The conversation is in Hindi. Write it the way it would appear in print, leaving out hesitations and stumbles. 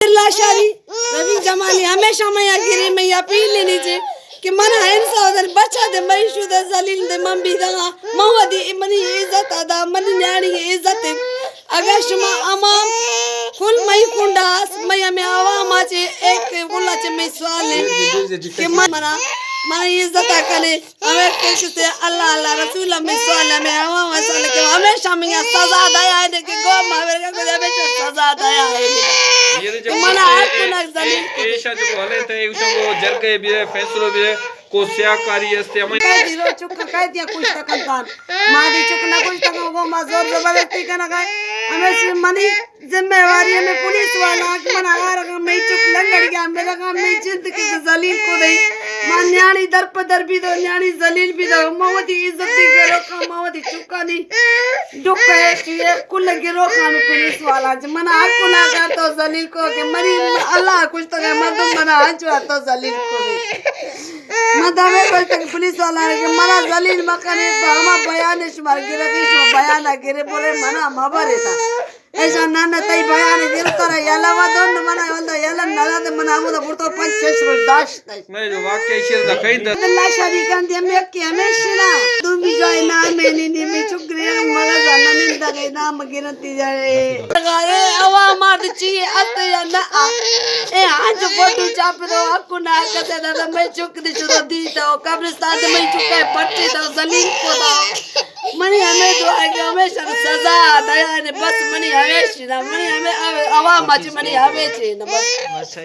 लाशारी रवि जमानी हमेशा मैं गिरी मैं अपील लेनी चाहिए कि मन इंसान बचा दे मईशुदा जलील दे मंबी दगा मवदी मनी इज्जत अदा मनी न्याणी इज्जत अगर शमा अमाम कुल मई कुंडास मैं में आवामा चे एक गुला चे मैं सवाल है कि मना मन इज्जत करे हमें कैसे अल्लाह अल्लाह रसूल में सवाल में आवामा सवाल के हमेशा में सजा दया है कि गो मावेर का कुछ हमेशा सजा दया है मना आपको जलील ऐशा जो हले थे उसको जरगे भी फैसलो भी को सियाकारी अस्ते हम कह दिलो चुक कह दिया कुछ तक कान मादी चुक ना कुछ तक वो मजोर जबरदस्ती करना है हमें मनी जिम्मेवारी में पुलिस वाला कि मना आ रहा मैं चुक लंगड़ गया मेरा काम मैं जिंदगी से जलील को दई मां न्याणी दर पदर भी दो न्याणी जलील भी दो मवदी इज्जत दी करो का मवदी चुका नहीं दुख है कि कुल गिरो खान पुलिस वाला मना हक ना कर तो जलील को के मरी अल्लाह कुछ तो मर्द मना हंचवा तो जलील को मदावे कोई तक पुलिस वाला रे मना जलील मकाने हमा बयान शुमार गिरे बीच बयान गिरे बोले मना मबरे था ऐसा नाना तई बयान गिर तर यला वदन मना वंदा यला नला ते मना मुदा पुरतो 5-6 रोज दाश मैं जो वाक्य शेर दा कहीं दा अल्लाह शादी कर दिया मैं के हमेशा तू भी जो ना मैंने नी मैं चुकरी मगा जाना नहीं दा के नाम गिरती जाए अरे अवा मार ची अत या ना ए आज फोटो चाप दो आपको ना कहते दादा मैं चुकरी छो दी तो कब्रिस्तान में चुका पट्टी तो जलील को दा मनी हमें दुआ के हमेशा सजा दया ने बस मनी हमेशा मनी हमें आवाम मच मनी हमेशा बस